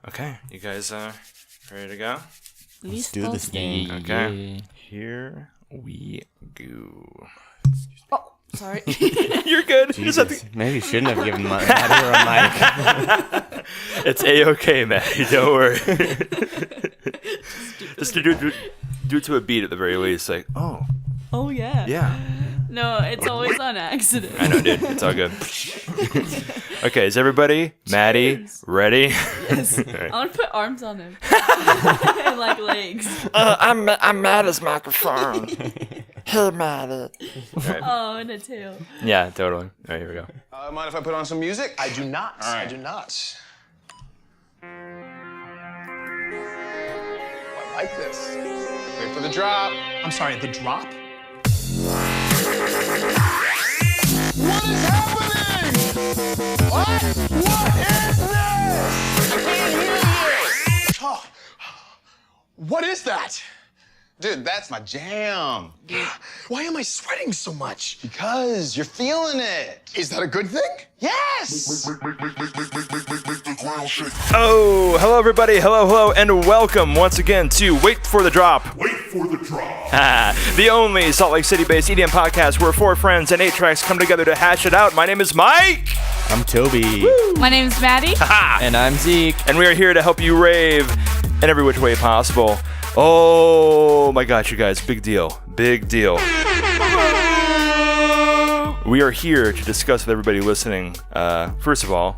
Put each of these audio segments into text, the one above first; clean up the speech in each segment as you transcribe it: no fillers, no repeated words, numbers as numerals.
Okay, you guys ready to go? Let's do this thing. Okay, here we go. Oh, sorry. You're good. Jesus. Maybe you shouldn't have given Maddie a mic. It's A-okay, Maddie. Don't worry. Just to do it to a beat at the very least. Like, oh. Oh, yeah. Yeah. No, it's always on accident. I know, dude. It's all good. Okay, is everybody, Maddie, ready? Yes. I want to put arms on him. And like legs. I'm Maddie's microphone. Hey, Maddie. Right. Oh, and a tail. Yeah, totally. All right, here we go. Mind if I put on some music? I do not. All right. I do not. I like this. Wait for the drop. I'm sorry, the drop? What is happening? What? What is this? I can't hear you. Oh. What is that? Dude, that's my jam. Why am I sweating so much? Because you're feeling it. Is that a good thing? Yes! Oh, hello, everybody. Hello, and welcome once again to Wait for the Drop. Wait for the drop. The only Salt Lake City-based EDM podcast where 4 friends and 8 tracks come together to hash it out. My name is Mike. I'm Toby. My name's Madi. And I'm Zeke. And we are here to help you rave in every which way possible. Oh my gosh, you guys, big deal. Big deal. We are here to discuss with everybody listening, first of all,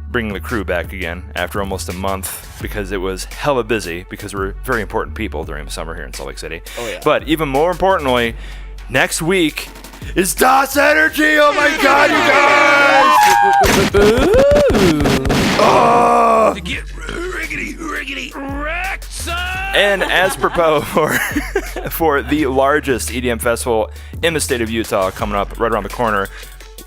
bringing the crew back again after almost a month because it was hella busy because we're very important people during the summer here in Salt Lake City. Oh, yeah. But even more importantly, next week is DOS Energy! Oh my god, you guys! Oh! Get riggedy wrecked, son! And as proposed for the largest EDM festival in the state of Utah coming up right around the corner,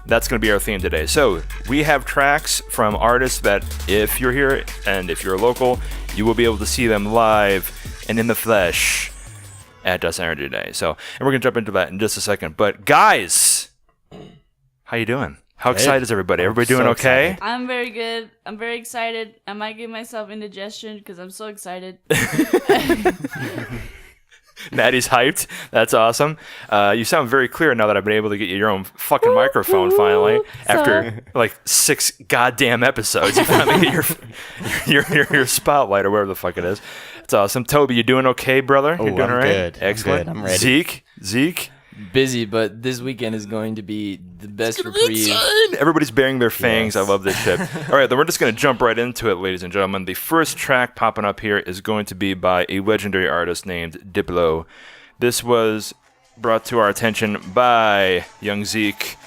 that's going to be our theme today. So we have tracks from artists that if you're here and if you're local, you will be able to see them live and in the flesh at DOS Energy today. So, and we're going to jump into that in just a second. But guys, how you doing? How excited is everybody? Everybody doing okay? Excited. I'm very good. I'm very excited. I might give myself indigestion because I'm so excited. Maddie's hyped. That's awesome. You sound very clear now that I've been able to get you your own fucking microphone finally. After like 6 goddamn episodes, you finally get your spotlight or whatever the fuck it is. It's awesome. Toby, you doing okay, brother? Oh, You're doing I'm all right? good. Excellent. I'm ready. Zeke. Busy, but this weekend is going to be the best reprieve. Everybody's bearing their fangs. Yes. I love this shit. All right, then we're just going to jump right into it, ladies and gentlemen. The first track popping up here is going to be by a legendary artist named Diplo. This was brought to our attention by young Zeke.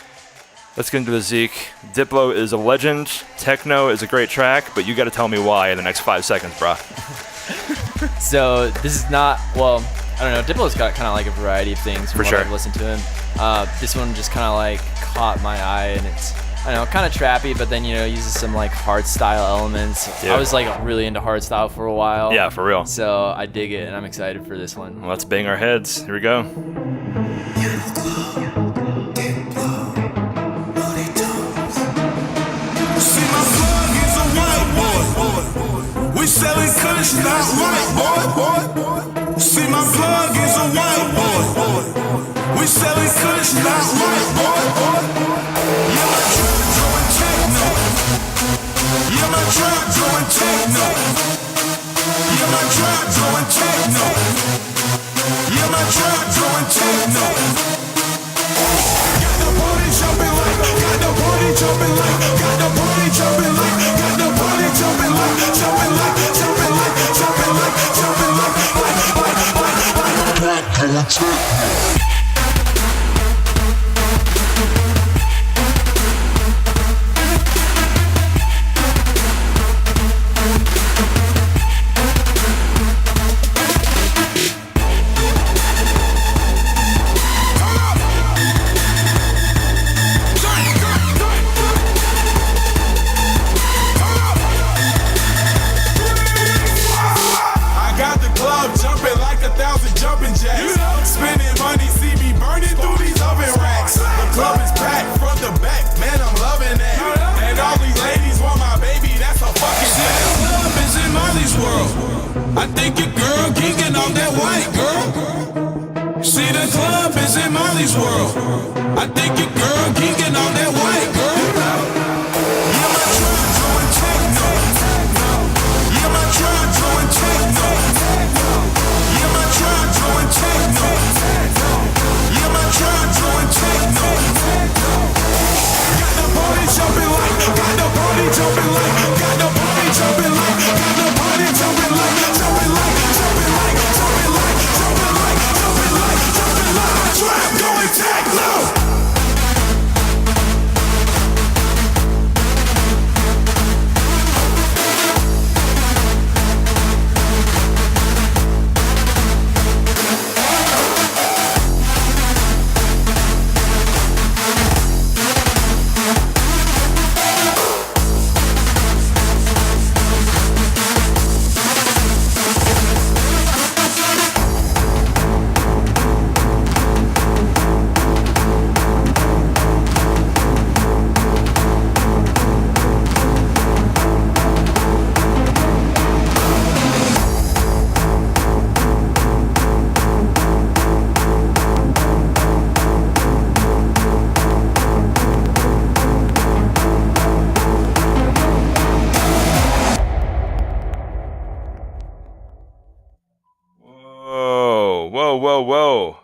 Let's get into the Zeke. Diplo is a legend. Techno is a great track, but you got to tell me why in the next 5 seconds, brah. So this is not, well, I don't know, Diplo's got kind of like a variety of things from For what sure. I've listened to him. This one just kind of like caught my eye, and it's, I don't know, kind of trappy, but then, you know, uses some like hard style elements. Yeah. I was like really into hard style for a while. Yeah, for real. So I dig it, and I'm excited for this one. Well, let's bang our heads. Here we go. See, my plug is a white boy. We selling kush, not white boy. See, my plug is a white boy. We selling kush, not white boy. Yeah, my trap throwing techno. Yeah, my trap throwing techno. Yeah, my trap throwing techno. Yeah, my trap throwing techno. Got the party jumping like, got the party jumping like, got the party jumping like, got the party jumping like, jumping like, jumping like, jumping like, jumping like, I got the club jumping like 1,000 jumping jacks. Spending money, I think your girl geeking on that white girl. See, the club is in Molly's world. I think your girl geeking on that white girl. Yeah, my trap doing techno. Yeah, my trap doing techno. Yeah, my trap doing techno. Yeah, my trap doing techno. Got the party jumping like, got the party jumping like, got the party jumping like, got the party jumping like, jumping like, jumping like, jumping like, jumping like, jumping like, jumping like. Trap going techno. Whoa.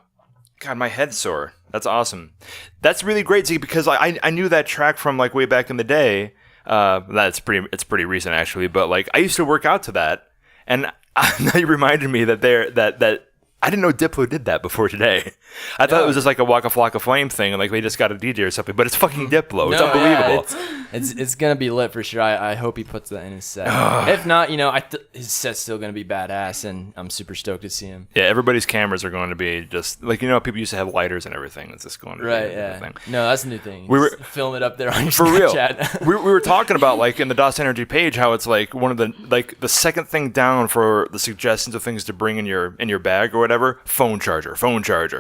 God, my head's sore. That's awesome. That's really great, Zeke, because I knew that track from like way back in the day. It's pretty recent actually, but like I used to work out to that, and now you reminded me that that I didn't know Diplo did that before today. I thought it was just like a Waka Flocka Flame thing, and like they just got a DJ or something. But it's fucking Diplo. It's unbelievable. Yeah, it's gonna be lit for sure. I hope he puts that in his set. If not, his set's still gonna be badass, and I'm super stoked to see him. Yeah, everybody's cameras are going to be just like people used to have lighters and everything. It's just going to be everything. No, that's a new thing. We were film it up there on your for Snapchat. real. we were talking about like in the DOS Energy page how it's like one of the second thing down for the suggestions of things to bring in your bag or whatever. Phone charger,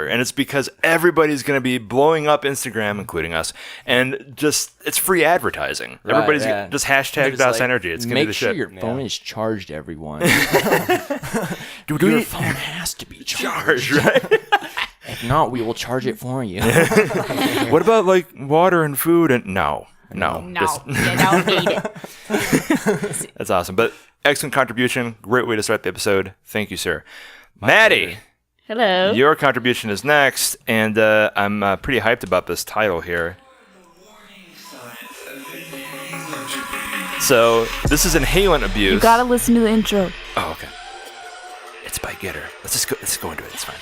and it's because everybody's going to be blowing up Instagram, including us, and just it's free advertising. Right, Everybody's just hashtag DOS Energy. It's going to be the shit. Make sure your phone is charged, everyone. Dude, your phone has to be charged, right? If not, we will charge it for you. What about like water and food? And no, you don't need it. That's awesome. But excellent contribution. Great way to start the episode. Thank you, sir. Maddie. Hello. Your contribution is next, and I'm pretty hyped about this title here. So, this is inhalant abuse. You gotta listen to the intro. Oh, okay. It's by Getter. Let's go into it. It's fine.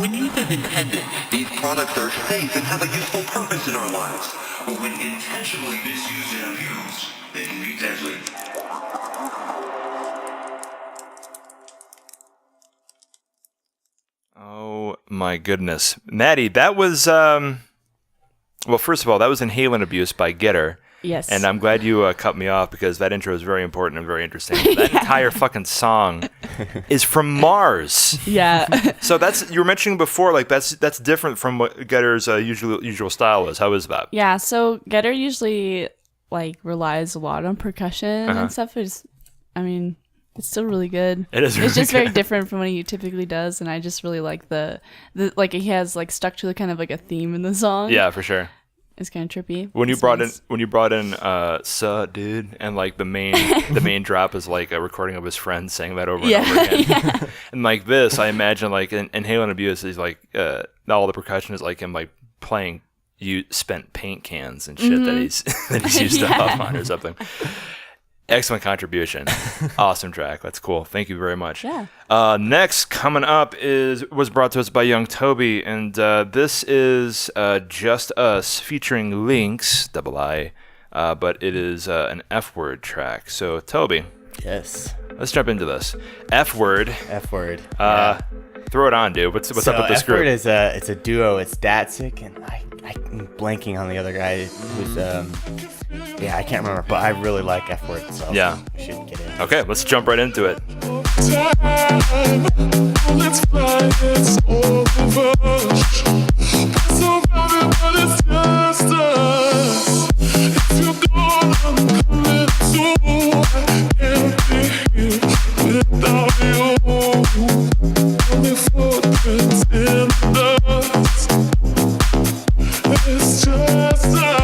When used as intended, these products are safe and have a useful purpose in our lives. But when intentionally misused and abused, they can be deadly. Oh my goodness, Maddie, that was well. First of all, that was inhalant abuse by Getter. Yes. And I'm glad you cut me off because that intro is very important and very interesting. That entire fucking song is from Mars. Yeah. So that's you were mentioning before, like that's different from what Getter's usual style is. How is that? Yeah. So Getter usually like relies a lot on percussion and stuff. I mean, it's still really good. It is. Really it's just good. very different from what he typically does, and I just really like the like he has like stuck to the kind of like a theme in the song. Yeah, for sure. It's kind of trippy. When you It's brought nice. in "Suh, dude," and like the main drop is like a recording of his friend saying that over and over again. Yeah. And like this, I imagine like in Inhalant Abuse is like all the percussion is like him like playing spent paint cans and shit that he's used to huff on or something. Excellent contribution. Awesome track. That's cool. Thank you very much. Yeah. Next coming up was brought to us by young Toby, and this is Just Us featuring Lynx, double I, but it is an F-word track. So Toby, Yes. let's jump into this. F-word. F-word. Throw it on, dude. What's up with this F-word group? is it's a duo. It's Datsyk and I'm blanking on the other guy who's I can't remember, but I really like F-word, so Yeah. we should get in. Okay, let's jump right into it. Let's fly, it's over. Surrounded, but it's just us. If you're gone, I'm coming too. I can't be here without you. Only footprints in the dust. It's just us.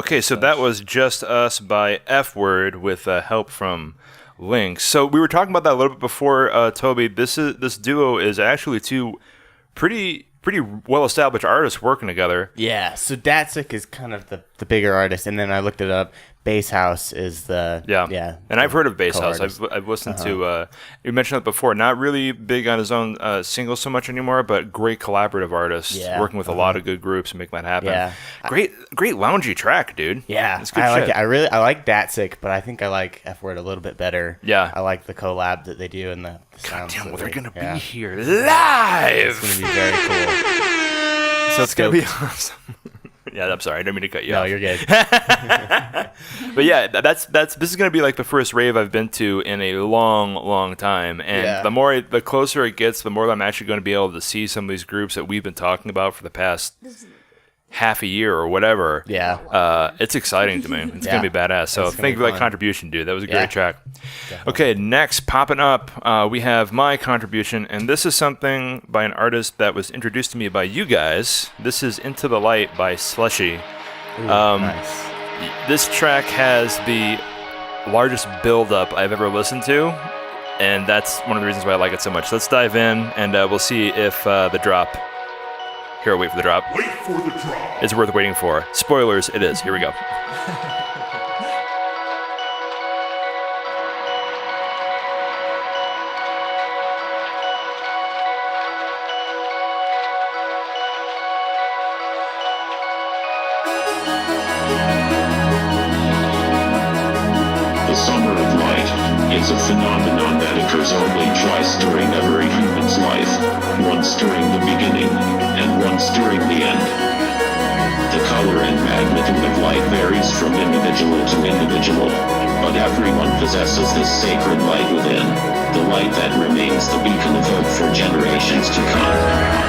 Okay, so that was Just Us by F Word with help from Lynx. So we were talking about that a little bit before, Toby. This duo is actually two pretty well-established artists working together. Yeah, so Datsik is kind of the bigger artist, and then I looked it up. Bass House is the and I've heard of Bass House. co-artist. I've listened to. You mentioned it before. Not really big on his own singles so much anymore, but great collaborative artist working with a lot of good groups and make that happen. Yeah. Great loungy track, dude. Yeah, it's good I like shit. it. I like Datsik, but I think I like F Word a little bit better. Yeah. I like the collab that they do and the sounds. Damn, well, that they're they- gonna be here live. It's gonna be very cool. So it's gonna be awesome. Yeah, I'm sorry. I didn't mean to cut you No, off. you're good. But yeah, this is gonna be like the first rave I've been to in a long time, and the closer it gets, the more I'm actually going to be able to see some of these groups that we've been talking about for the past half a year or whatever. Yeah. It's exciting to me. It's gonna be badass. So It's gonna thank you be for that fun. contribution, dude. That was a Yeah. great track. Okay, next popping up, we have my contribution, and this is something by an artist that was introduced to me by you guys. This is Into the Light by Slushy. Ooh, nice. This track has the largest build-up I've ever listened to, and that's one of the reasons why I like it so much. Let's dive in, and we'll see if the drop. Here, wait for the drop. Wait for the drop. It's worth waiting for. Spoilers, it is. Here we go. The Summer of Light is a phenomenon that occurs only twice during every human's life, once during the beginning, and once during the end. The color and magnitude of light varies from individual to individual, but everyone possesses this sacred light within, the light that remains the beacon of hope for generations to come.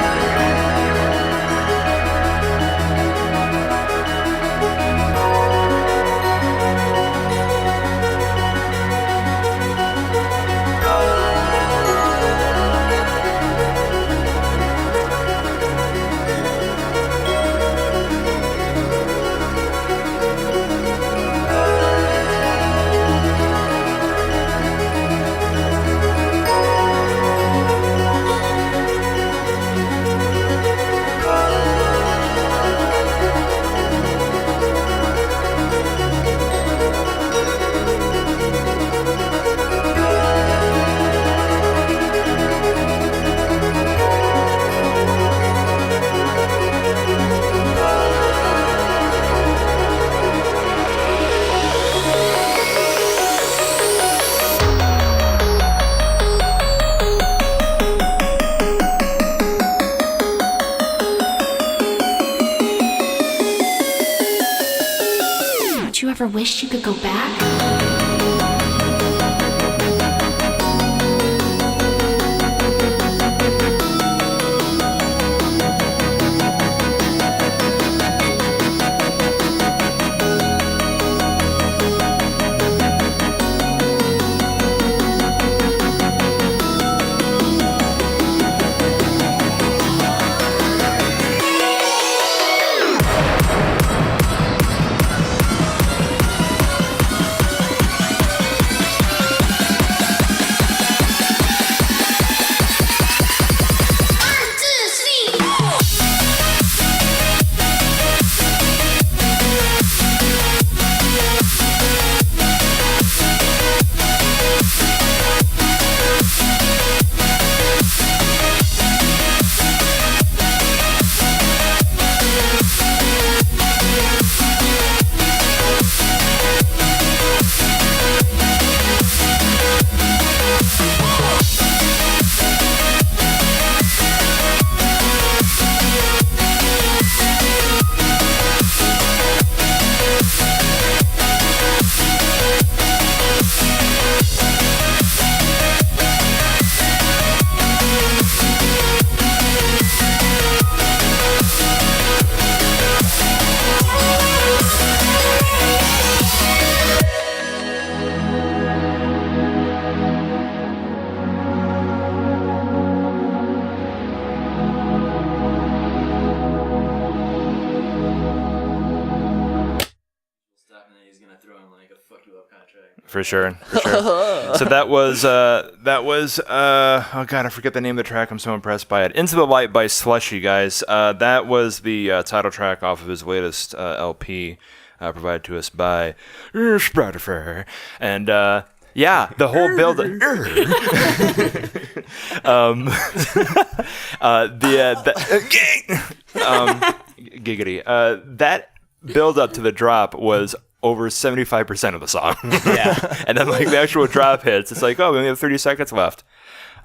Don't you ever wish you could go back? For sure. So that was oh god, I forget the name of the track. I'm so impressed by it. Into the Light by Slushy, guys. That was the title track off of his latest LP, provided to us by Spotify. And yeah, the whole build. Giggity. That build up to the drop was over 75% of the song. Yeah. And then like the actual drop hits, it's like, oh, we only have 30 seconds left.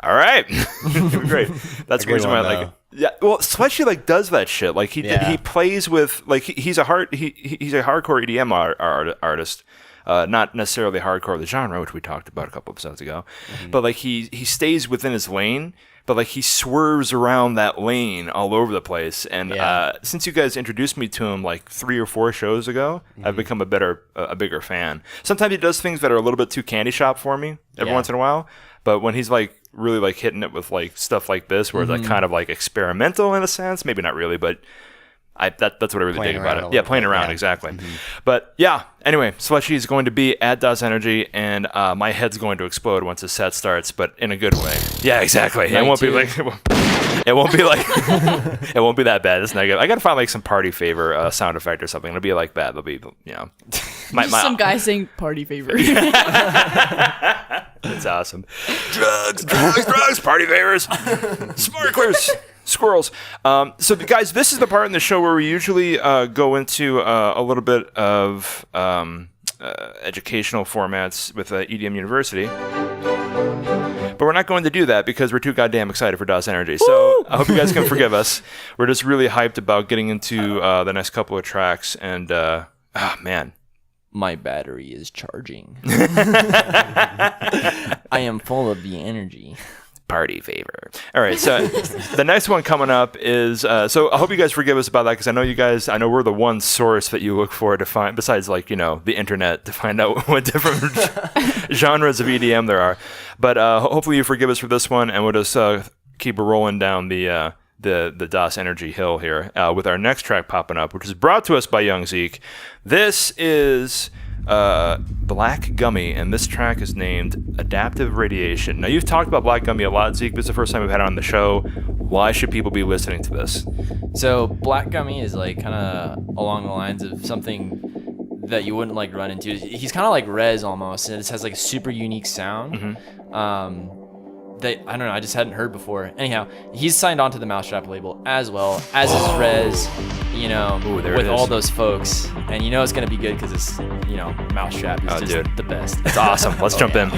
All right. Great. That's the reason why I like it. Yeah. Well, Slushy like does that shit. Like he plays with like he's a hardcore EDM artist. Not necessarily hardcore of the genre, which we talked about a couple episodes ago. But like he stays within his lane, but like he swerves around that lane all over the place. And since you guys introduced me to him like 3 or 4 shows ago, I've become a bigger fan. Sometimes he does things that are a little bit too candy shop for me every once in a while. But when he's like really like hitting it with like stuff like this, where it's like kind of like experimental in a sense, maybe not really, but that's what I really dig about it. Yeah, playing around, exactly. But yeah, anyway, Slushy is going to be at DOS Energy, and my head's going to explode once the set starts, but in a good way. Yeah, exactly. It won't be like it won't be like it won't be that bad. It's negative. I gotta find like some party favor sound effect or something. It'll be like that. It'll be some guy saying party favor. That's awesome. Drugs, party favors, sparklers. Squirrels. So, guys, this is the part in the show where we usually go into a little bit of educational formats with EDM University. But we're not going to do that because we're too goddamn excited for DOS Energy. So I hope you guys can forgive us. We're just really hyped about getting into the next couple of tracks. And, man. My battery is charging. I am full of the energy. Party favor. All right, so the next one coming up is so I hope you guys forgive us about that, because I know we're the one source that you look for to find, besides like the internet, to find out what different genres of EDM there are. But hopefully you forgive us for this one, and we'll just keep rolling down the DOS Energy hill here with our next track popping up, which is brought to us by Young Zeke. This is Black Gummy, and this track is named Adaptive Radiation. Now, you've talked about Black Gummy a lot, Zeke. This is the first time we've had it on the show. Why should people be listening to this? So Black Gummy is like kind of along the lines of something that you wouldn't like run into. He's kind of like Rez almost, and it has like a super unique sound. That I don't know, I just hadn't heard before. Anyhow, he's signed on to the Mousetrap label as well, as is Rez, with all those folks. And it's going to be good because it's, Mousetrap is just the best. It's awesome. Let's jump in.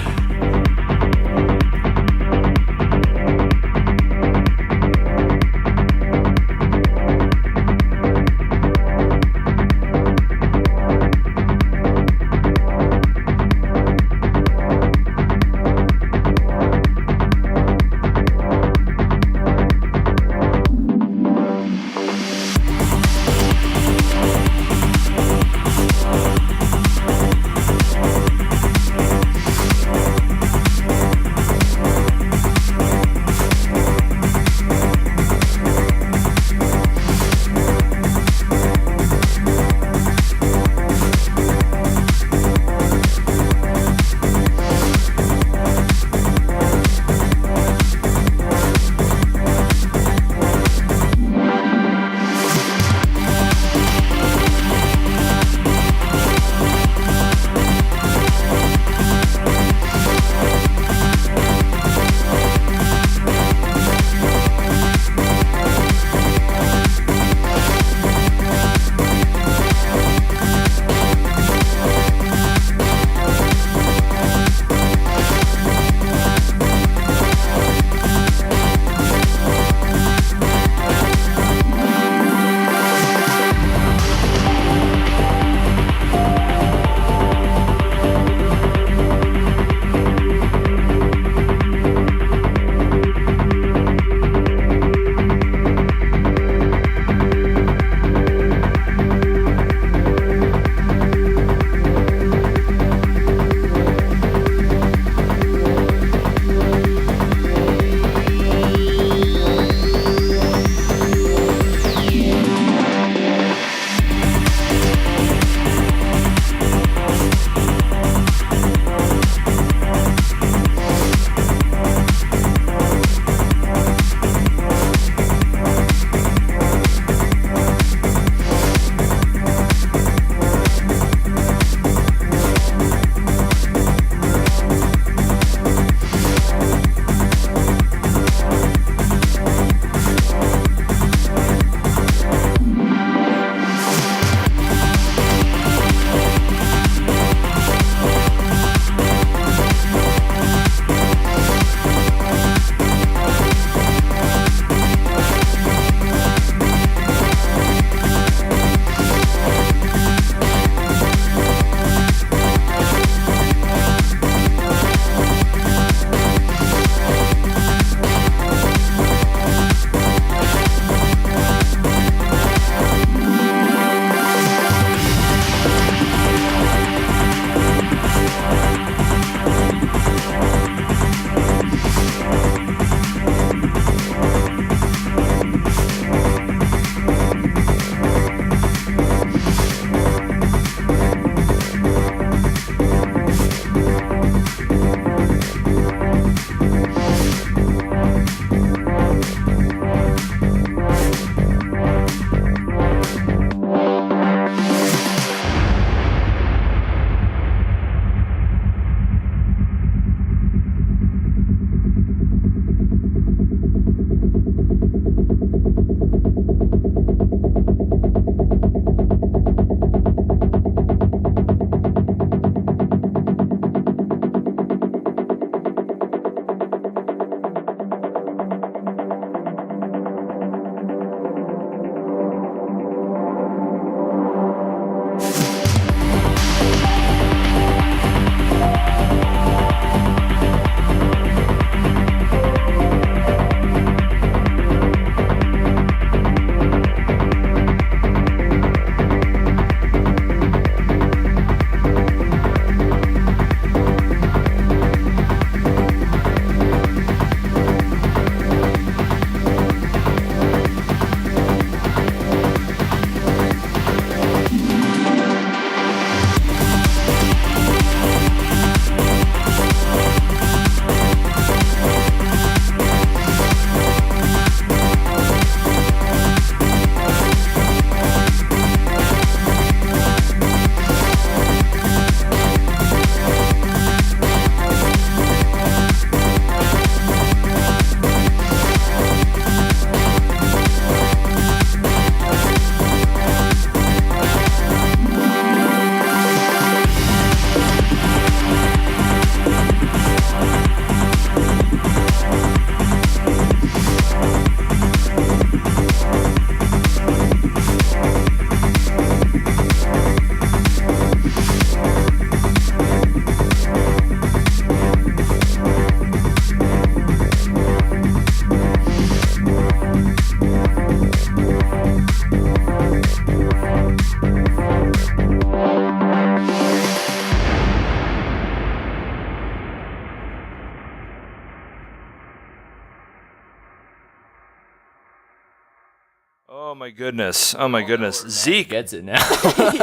my goodness. Oh my goodness. Zeke gets it now.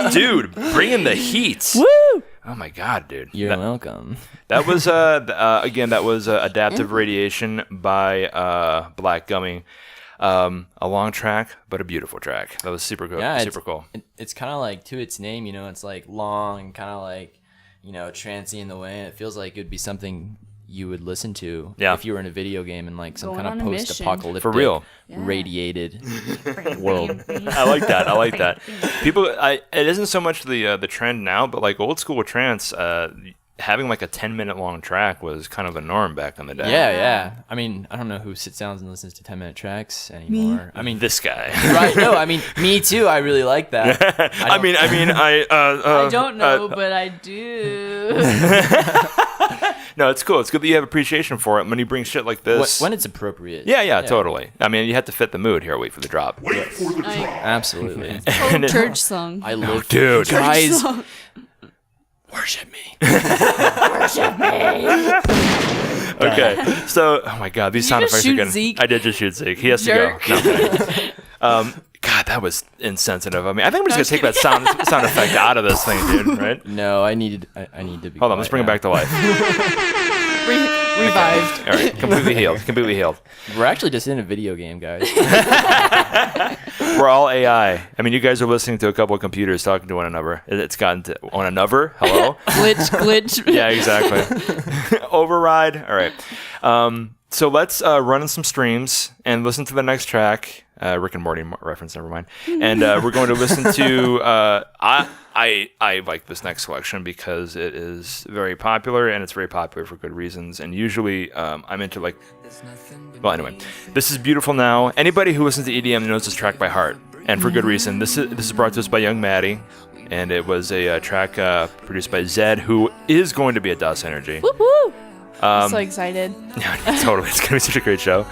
Dude, bringing the heat. Woo! Oh my god, dude. You're welcome. That was again, that was Adaptive Radiation by Black Gummy. A long track, but a beautiful track. That was super cool. Yeah, super cool. It's kind of like, to its name, you know, it's like long and kind of like, you know, trancey in the way. It feels like it would be something you would listen to if you were in a video game in like some Going kind of on a mission. post-apocalyptic, For real. radiated world. I like that. I like that. People, it isn't so much the trend now, but like old school trance, having like a 10-minute long track was kind of a norm back in the day. Yeah. I mean, I don't know who sits down and listens to 10-minute tracks anymore. I mean, this guy. Right? No, I mean, me too. I really like that. I don't know, but I do. No, it's cool. It's good that you have appreciation for it when you bring shit like this. When it's appropriate. Yeah, totally. I mean, you have to fit the mood here. Wait for the drop. Absolutely. It's a church song. I live, dude, guys. Song. Worship me. Worship me. Okay, so oh my god, these sound just effects shoot are good. Zeke? I did just shoot Zeke. He has Jerk. to go. No, I'm kidding. God, that was insensitive of me. I think I'm just gonna take that sound effect out of this thing, dude. Right? No, I need to be. Hold on, let's bring it back to life. Revived. All right, completely healed. Completely healed. We're actually just in a video game, guys. We're all AI. I mean, you guys are listening to a couple of computers talking to one another. It's gotten to one another. Hello. Glitch. Yeah, exactly. Override. All right. So let's run in some streams and listen to the next track. Rick and Morty reference, never mind. And we're going to listen to. I like this next selection because it is very popular, and it's very popular for good reasons. And usually, I'm into like. Well, anyway, this is Beautiful Now. Anybody who listens to EDM knows this track by heart, and for good reason. This is brought to us by Young Madi, and it was a track produced by Zed, who is going to be at DOS Energy. Woo-hoo! I'm so excited. Yeah, totally. It's going to be such a great show.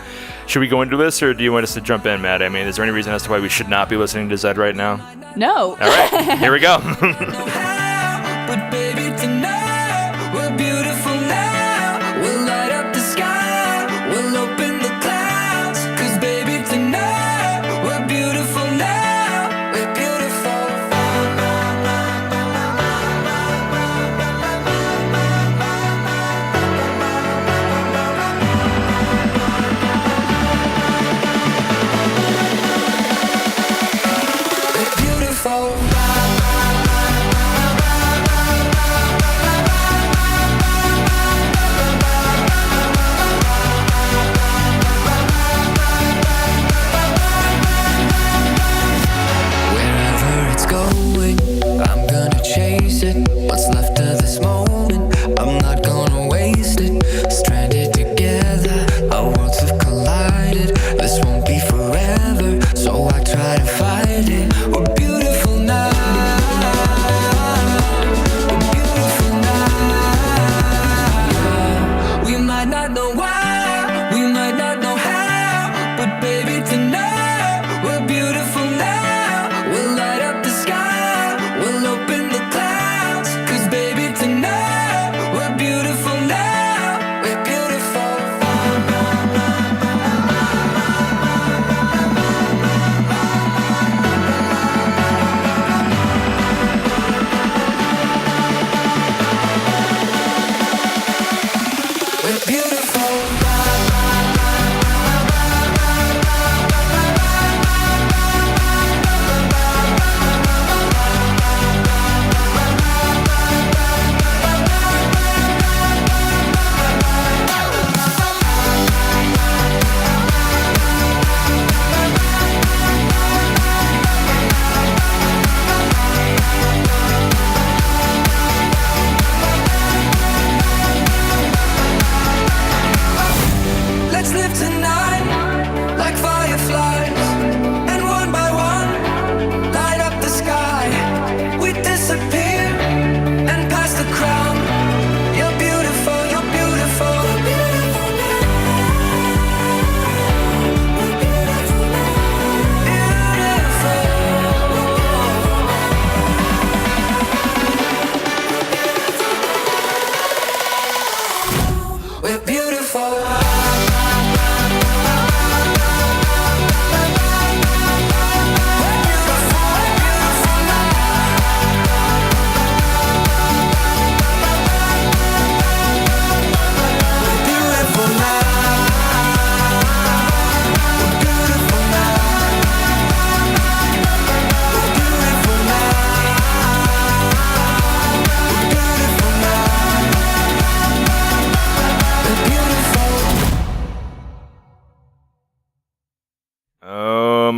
Should we go into this, or do you want us to jump in, Matt? I mean, is there any reason as to why we should not be listening to Zed right now? No. All right, here we go. But baby, tonight we're beautiful now. We'll light up the sky. We'll open the clouds. 'Cause baby, tonight we're beautiful now. We're beautiful. We're beautiful. Wherever it's going, I'm gonna chase it. What's left of this moment, I'm not gonna waste it. Stranded together, our worlds have collided. This won't be forever, so I try to fight it. We're beautiful now.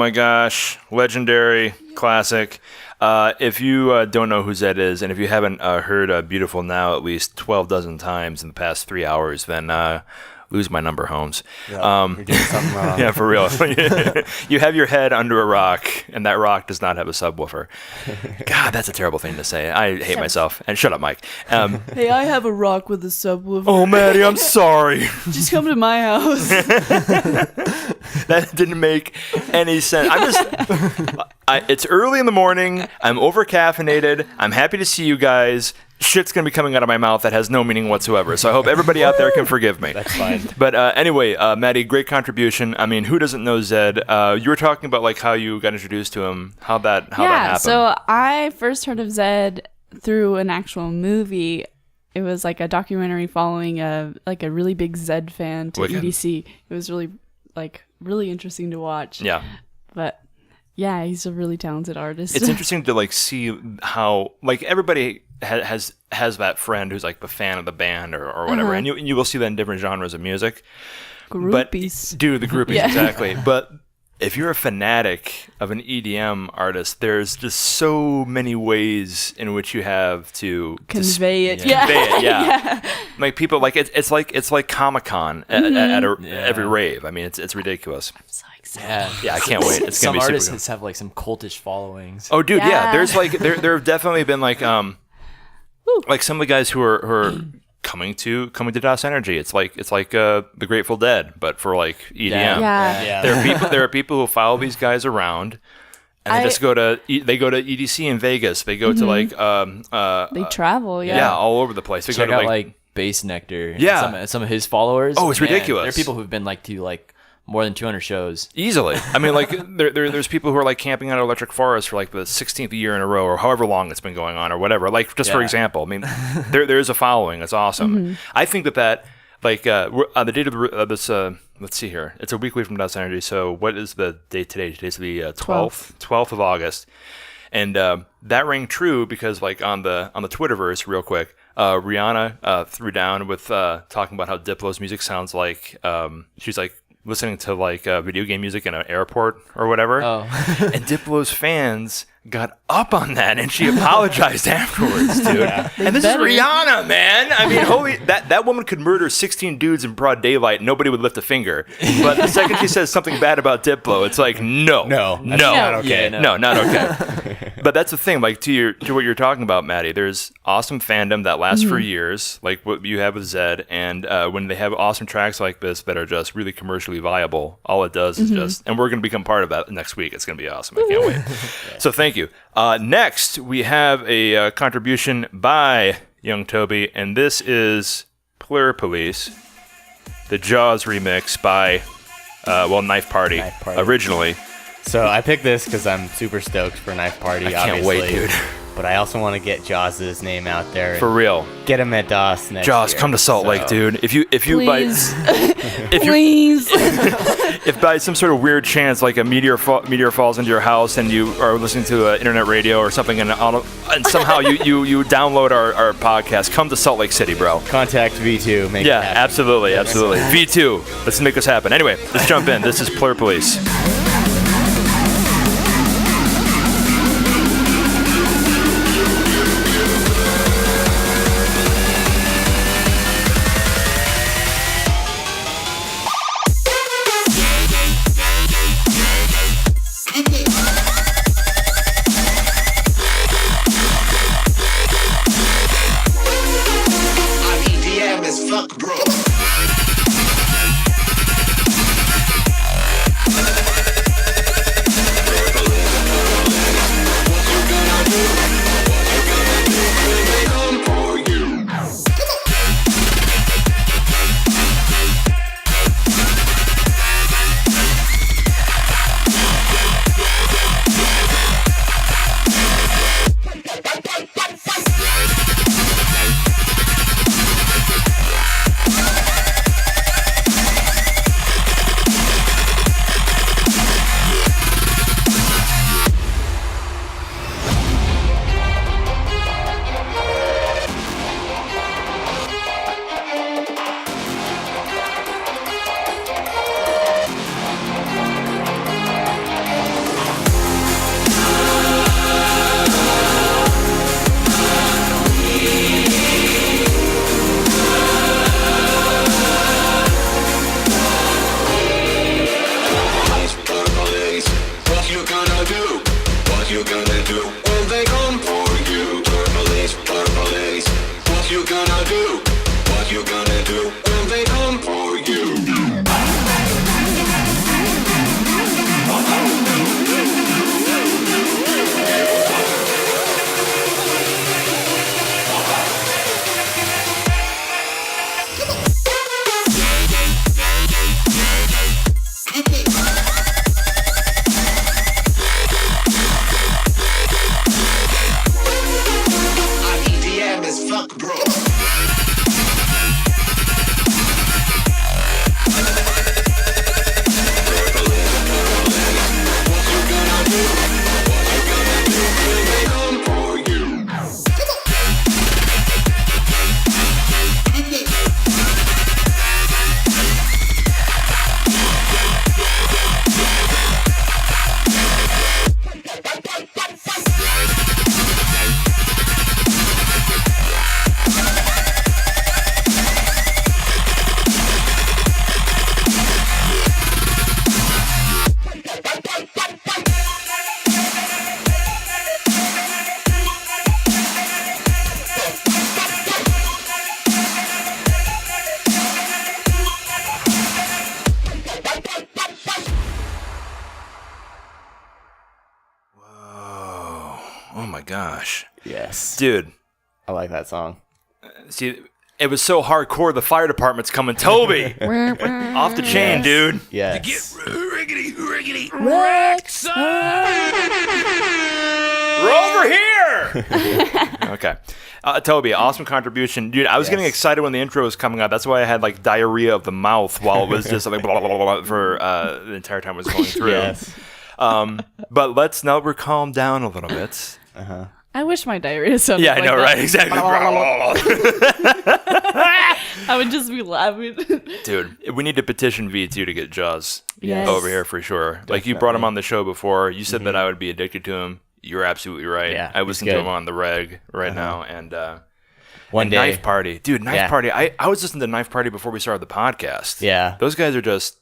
my gosh, legendary, classic. If you don't know who Zed is, and if you haven't heard Beautiful Now at least 12 dozen times in the past 3 hours, then lose my number, Holmes. You're doing something wrong. Yeah, for real. You have your head under a rock, and that rock does not have a subwoofer. God, that's a terrible thing to say. I hate myself. And shut up, Mike. Hey, I have a rock with a subwoofer. Oh, Maddie, I'm sorry. Just come to my house. That didn't make any sense. It's early in the morning. I'm over caffeinated. I'm happy to see you guys. Shit's going to be coming out of my mouth that has no meaning whatsoever. So I hope everybody out there can forgive me. That's fine. But anyway, Maddie, great contribution. I mean, who doesn't know Zed? You were talking about like how you got introduced to him, how that happened. So I first heard of Zed through an actual movie. It was like a documentary following a really big Zed fan to Wicked. EDC. It was really interesting to watch. Yeah. But yeah, he's a really talented artist. It's interesting to like see how like everybody has that friend who's like the fan of the band or whatever, and you will see that in different genres of music. Groupies. But, dude, the groupies, exactly. But if you're a fanatic of an EDM artist, there's just so many ways in which you have to convey it. Convey it, yeah. Like people like it's like Comic-Con at every rave. I mean, it's ridiculous. I'm so excited. Yeah, I can't wait. It's gonna be some super artists cool. have like some cultish followings. Oh, dude, yeah. There's like there have definitely been like some of the guys who are coming to DOS Energy. It's like the Grateful Dead, but for like EDM. Yeah. There are people who follow these guys around, and they just go to EDC in Vegas. They go to like they travel. yeah, all over the place. They Check go to out like Bass Nectar. Yeah. Some of his followers. Oh, it's ridiculous. There are people who've been like to like more than 200 shows. Easily. I mean, like there's people who are like camping out of Electric Forest for like the 16th year in a row, or however long it's been going on, or whatever. Like just for example, I mean, there is a following. It's awesome. I think that like on the date of this. Let's see here. It's a week away from DOS Energy. So what is the date today? Today's the 12th of August, and that rang true because like on the Twitterverse, real quick. Rihanna threw down with talking about how Diplo's music sounds like she's like listening to like video game music in an airport or whatever. Oh. And Diplo's fans got up on that, and she apologized afterwards, dude. Yeah. And this is Rihanna, man. I mean, holy that woman could murder 16 dudes in broad daylight, and nobody would lift a finger. But the second she says something bad about Diplo, it's like no, not okay. Yeah, no, not okay. But that's the thing, like to what you're talking about, Maddie. There's awesome fandom that lasts for years, like what you have with Zed, and when they have awesome tracks like this that are just really commercially viable, all it does is just, and we're going to become part of that next week. It's going to be awesome. I can't wait. So thank you. Next, we have a contribution by young Toby, and this is Plur Police, the Jaws remix by, Knife Party. Originally. So I picked this because I'm super stoked for Knife Party, I can't obviously. wait, dude. But I also want to get Jaws' name out there. For real. Get him at DOS next Jaws, year. come to Salt Lake, dude. If you Please. Please. If by some sort of weird chance, like a meteor falls into your house and you are listening to internet radio or something, and somehow you download our podcast, come to Salt Lake City, bro. Contact V2. Make it happen. Absolutely. V2. Let's make this happen. Anyway, let's jump in. This is Plur Police. Fuck, bro. when they come for you? Police, police. What you gonna do? What you gonna do when they come for you? I'm EDM as fuck, bro. Oh my gosh. Yes. Dude. I like that song. See, it was so hardcore, the fire department's coming. Toby! Off the chain, dude. Yes. Riggedy. Rex! We're over here! Okay. Toby, awesome contribution. Dude, I was getting excited when the intro was coming up. That's why I had like diarrhea of the mouth while it was just like blah, blah, blah, blah, for the entire time it was going through. Yes. But let's now we're calm down a little bit. Uh-huh. I wish my diarrhea sounded Yeah, I like know, that. right? Exactly. I would just be laughing. Dude, we need to petition V2 to get Jaws Yes. over here for sure. Like you brought him on the show before. You said that I would be addicted to him. You're absolutely right. Yeah, I he's listen to good. him on the reg right now. And One and day. Knife Party. Dude, Knife Yeah. Party. I was listening to Knife Party before we started the podcast. Yeah. Those guys are just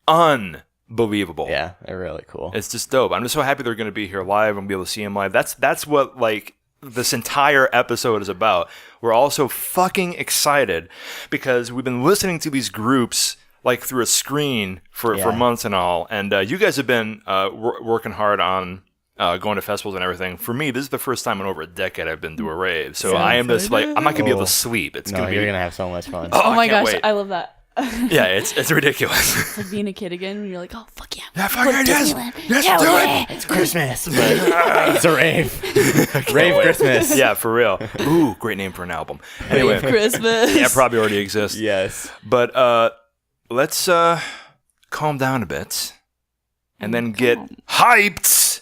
unbelievable. Yeah, they're really cool. It's just dope. I'm just so happy they're going to be here live and be able to see him live. That's what like this entire episode is about. We're all so fucking excited because we've been listening to these groups like through a screen for months and all. And you guys have been working hard on going to festivals and everything. For me, this is the first time in over a decade I've been to a rave. So I am just like, I'm not going to be able to sleep. It's going to be... You're going to have so much fun. Oh, Oh my I can't gosh, wait. I love that. Yeah, it's ridiculous. It's like being a kid again when you're like, oh, fuck yeah. Yeah, fuck it, yes. Yes, Hell do yeah. it. It's Christmas, but it's a rave. Rave Christmas. Yeah, for real. Ooh, great name for an album. Anyway, Christmas. yeah, probably already exists. Yes. But let's calm down a bit and then get hyped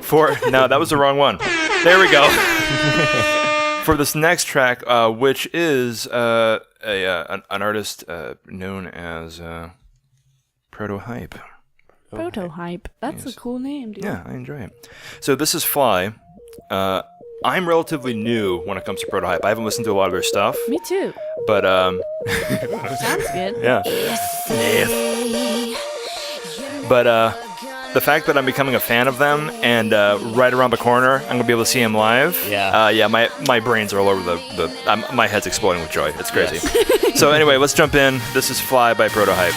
for... No, that was the wrong one. There we go. For this next track, which is an artist known as Proto-Hype. Proto-Hype. That's a cool name, dude. Yeah, I enjoy it. So this is Fly. I'm relatively new when it comes to Proto-Hype. I haven't listened to a lot of their stuff. Me too. But, Sounds good. yeah. But, the fact that I'm becoming a fan of them and right around the corner, I'm going to be able to see him live. Yeah. My brains are all over my head's exploding with joy. It's crazy. So anyway, let's jump in. This is Fly by Proto-Hype.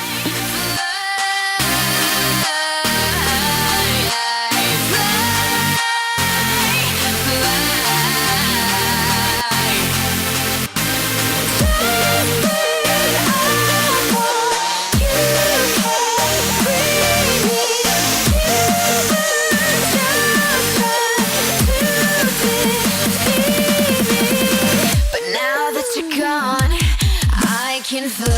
But now that you're gone, I can fly.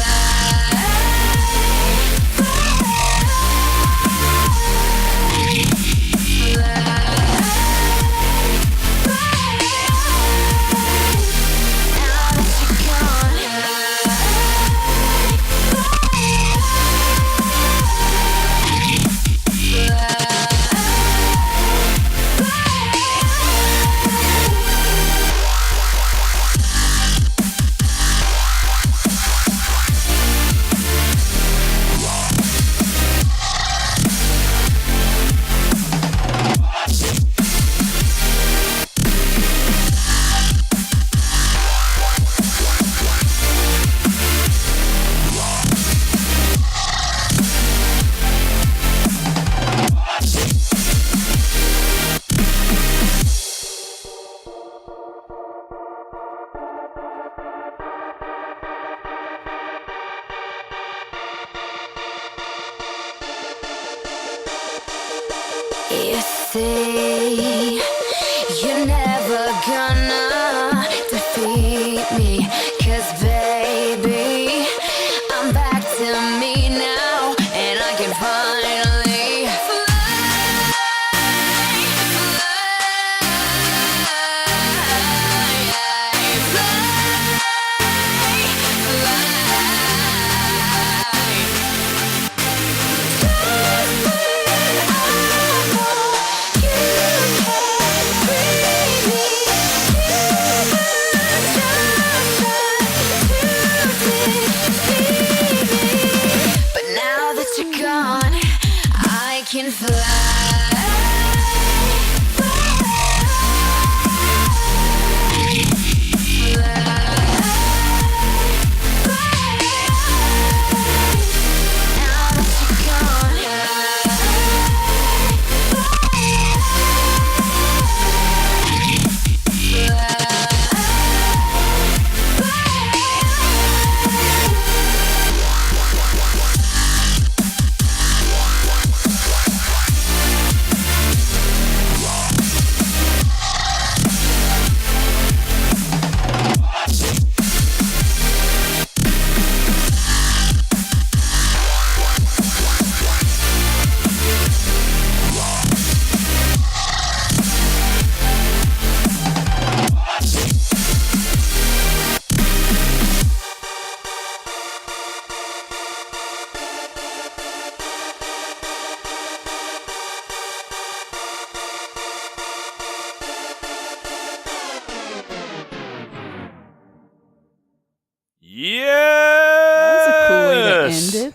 You see, you're never gonna defeat me, 'cause baby, I'm back to me now, and I can finally can fly.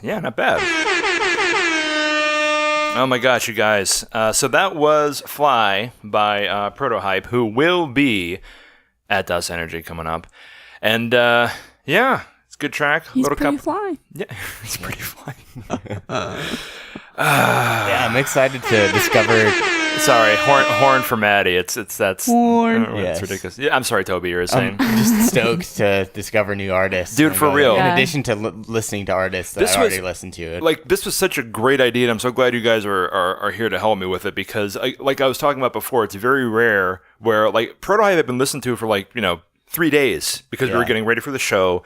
Yeah, not bad. Oh my gosh, you guys. So that was Fly by Protohype, who will be at Das Energy coming up. And yeah, it's a good track. He's pretty fly. Yeah, he's pretty fly. Yeah, I'm excited to discover. Sorry, horn for Maddie. It's horn. It's ridiculous. Yeah, I'm sorry, Toby. You were saying. I'm just stoked to discover new artists, dude. For real. In addition to listening to artists that I already listened to. Like, this was such a great idea, and I'm so glad you guys are here to help me with it, because like I was talking about before, it's very rare where like Prototype had been listened to for 3 days because we were getting ready for the show.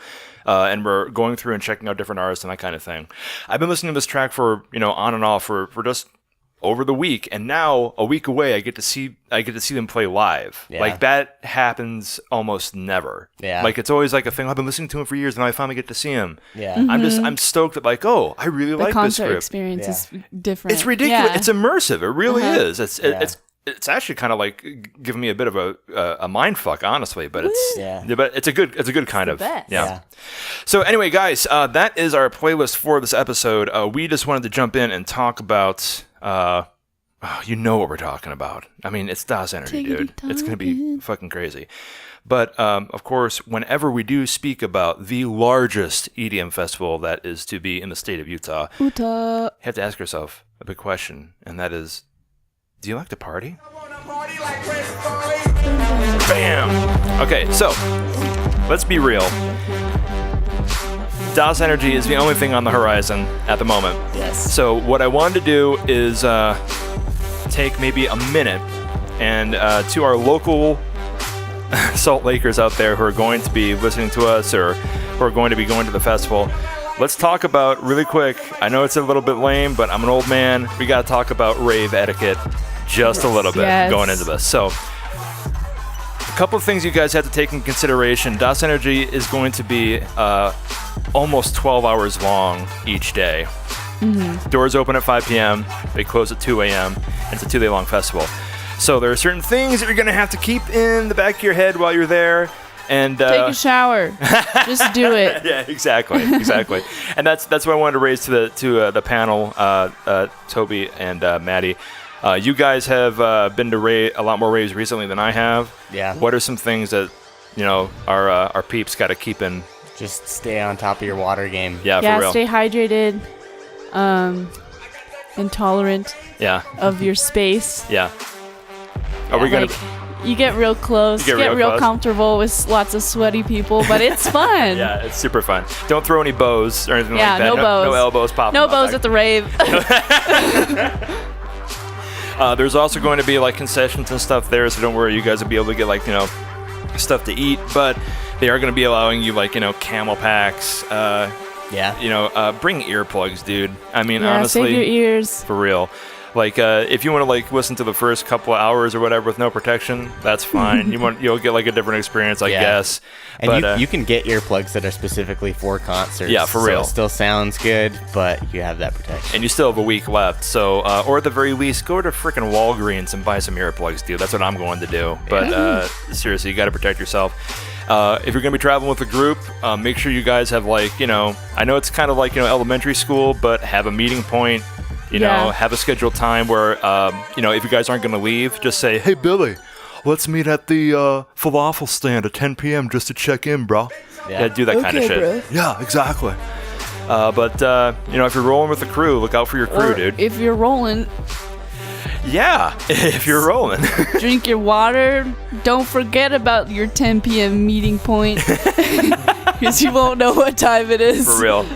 And we're going through and checking out different artists and that kind of thing. I've been listening to this track for on and off for just over the week, and now a week away I get to see them play live. Yeah. Like, that happens almost never. Yeah. Like, it's always like a thing. I've been listening to him for years, and now I finally get to see him. Yeah. I'm stoked that I really like this concert group. experience is different. It's ridiculous. Yeah. It's immersive. It really is. It's actually kind of like giving me a bit of a mind fuck, honestly, but it's a good kind of best. Yeah. So anyway, guys, that is our playlist for this episode. We just wanted to jump in and talk about you know what we're talking about. I mean, it's Das Energy, dude. It's gonna be fucking crazy. But of course, whenever we do speak about the largest EDM festival that is to be in the state of Utah, you have to ask yourself a big question, and that is, do you like to party? Bam! Okay, so let's be real. Das Energy is the only thing on the horizon at the moment. Yes. So what I wanted to do is take maybe a minute and to our local Salt Lakers out there who are going to be listening to us or who are going to be going to the festival, let's talk about, really quick, I know it's a little bit lame, but I'm an old man. We got to talk about rave etiquette just a little bit going into this. So, a couple of things you guys have to take in consideration. Das Energy is going to be almost 12 hours long each day. Mm-hmm. Doors open at 5 p.m. They close at 2 a.m. And it's a 2-day long festival. So there are certain things that you're going to have to keep in the back of your head while you're there. And take a shower. Just do it. Yeah, exactly. And that's what I wanted to raise to the panel, Toby and Maddie. You guys have been to a lot more raves recently than I have. Yeah. What are some things that our peeps got to keep in? Just stay on top of your water game. Yeah, for real. Stay hydrated. Intolerant. Yeah. Of your space. Yeah. Are we gonna? You get real close. You get real close. Comfortable with lots of sweaty people, but it's fun. Yeah, it's super fun. Don't throw any bows or anything like that. No bows. No elbows popping. No bows at the rave. There's also going to be like concessions and stuff there, so don't worry, you guys will be able to get like, stuff to eat, but they are going to be allowing you like, camel packs, bring earplugs, dude. I mean, honestly, save your ears. For real. Like, if you want to like listen to the first couple of hours or whatever with no protection, that's fine. You'll get like a different experience, I guess. And but, you can get earplugs that are specifically for concerts. Yeah, for real. So it still sounds good, but you have that protection. And you still have a week left. So, or at the very least, go to freaking Walgreens and buy some earplugs, dude. That's what I'm going to do. But seriously, you got to protect yourself. If you're going to be traveling with a group, make sure you guys have like, I know it's kind of like, elementary school, but have a meeting point. Have a scheduled time where, if you guys aren't going to leave, just say, hey, Billy, let's meet at the falafel stand at 10 p.m. just to check in, bro. Yeah, do that kind of shit. Bro. Yeah, exactly. But if you're rolling with the crew, look out for your crew, dude. If you're rolling. Yeah, if you're rolling. Drink your water. Don't forget about your 10 p.m. meeting point. Because you won't know what time it is. For real.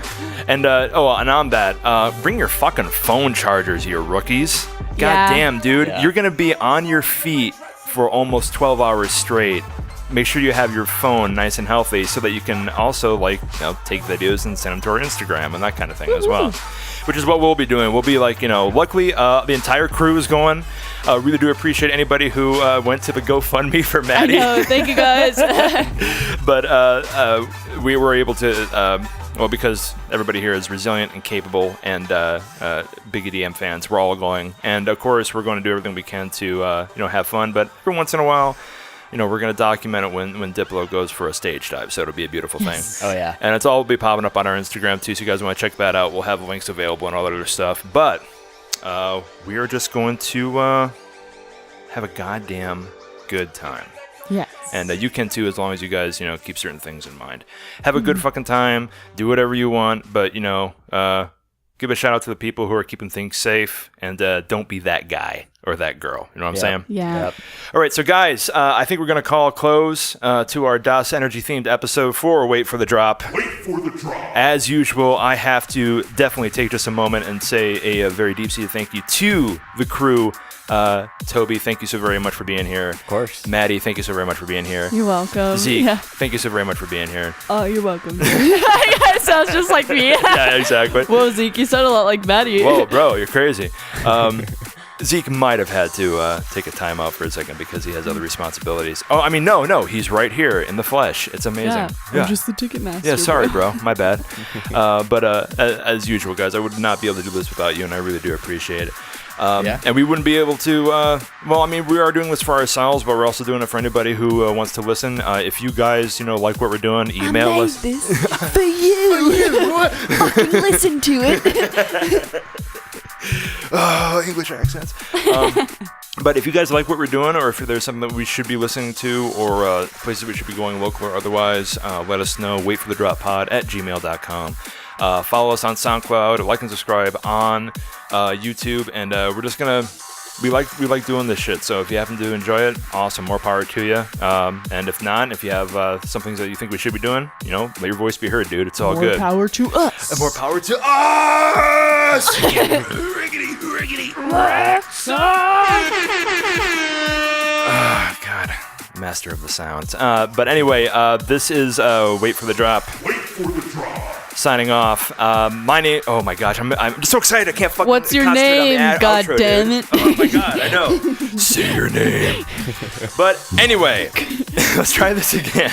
And and on that, bring your fucking phone chargers, you rookies. God damn, dude. Yeah. You're going to be on your feet for almost 12 hours straight. Make sure you have your phone nice and healthy so that you can also take videos and send them to our Instagram and that kind of thing as well. Which is what we'll be doing. We'll be like, luckily the entire crew is going. Really do appreciate anybody who went to the GoFundMe for Maddie. I know, thank you guys. But we were able to, because everybody here is resilient and capable and big EDM fans, we're all going. And of course, we're going to do everything we can to, have fun. But every once in a while, we're going to document it when Diplo goes for a stage dive, so it'll be a beautiful thing. Oh, yeah. And it's all be popping up on our Instagram, too, so you guys want to check that out. We'll have links available and all that other stuff. But we are just going to have a goddamn good time. Yes. And you can, too, as long as you guys, keep certain things in mind. Have a good fucking time. Do whatever you want, but, give a shout out to the people who are keeping things safe, and don't be that guy or that girl. You know what I'm saying? Yeah. Yep. All right, so guys, I think we're going to call a close to our DOS Energy themed episode for Wait for the Drop. Wait for the Drop. As usual, I have to definitely take just a moment and say a very deep-seated thank you to the crew. Toby, thank you so very much for being here. Of course. Maddie, thank you so very much for being here. You're welcome. Zeke, thank you so very much for being here. Oh, you're welcome. It sounds just like me. Yeah, exactly. Whoa, Zeke, you sound a lot like Maddie. Whoa, bro, you're crazy. Zeke might have had to take a time out for a second because he has other responsibilities. Oh, I mean, no, he's right here in the flesh. It's amazing. Yeah. I'm just the ticket master. Yeah, sorry, bro. My bad. But as usual, guys, I would not be able to do this without you, and I really do appreciate it. And we wouldn't be able to, we are doing this for ourselves, but we're also doing it for anybody who wants to listen. If you guys, like what we're doing, email us. I made this for you. Fucking listen to it. Oh, English accents. But if you guys like what we're doing, or if there's something that we should be listening to, or places we should be going local or otherwise, let us know. Waitforthedroppod at gmail.com. Follow us on SoundCloud, like and subscribe on YouTube, and we're just gonna we like doing this shit. So if you happen to enjoy it, awesome, more power to you. And if not, if you have some things that you think we should be doing, let your voice be heard, dude. It's all good. More power to us. And more power to us. Riggedy. Oh, God. Master of the sounds. But anyway, this is Wait for the Drop. Wait for the Drop. Signing off. My name. Oh my gosh, I'm just so excited. I can't fucking. What's your name? God outro, damn dude. it! Oh my god, I know. Say your name. But anyway, let's try this again.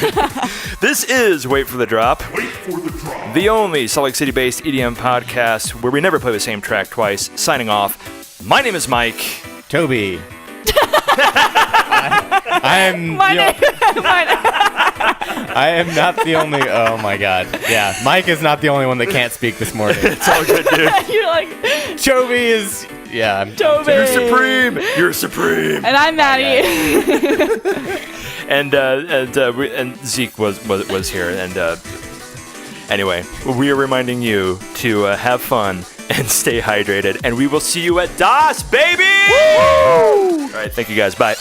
This is Wait for the Drop. Wait for the Drop. The only Salt Lake City-based EDM podcast where we never play the same track twice. Signing off. My name is Mike. Toby. I am not the only. Oh my god. Yeah, Mike is not the only one that can't speak this morning. It's all good, dude. You're like Toby is. Yeah. Toby. You're supreme. You're supreme. And I'm Maddie. and Zeke was here. And anyway, we are reminding you to have fun and stay hydrated. And we will see you at DOS, baby. Woo! All right, thank you guys. Bye.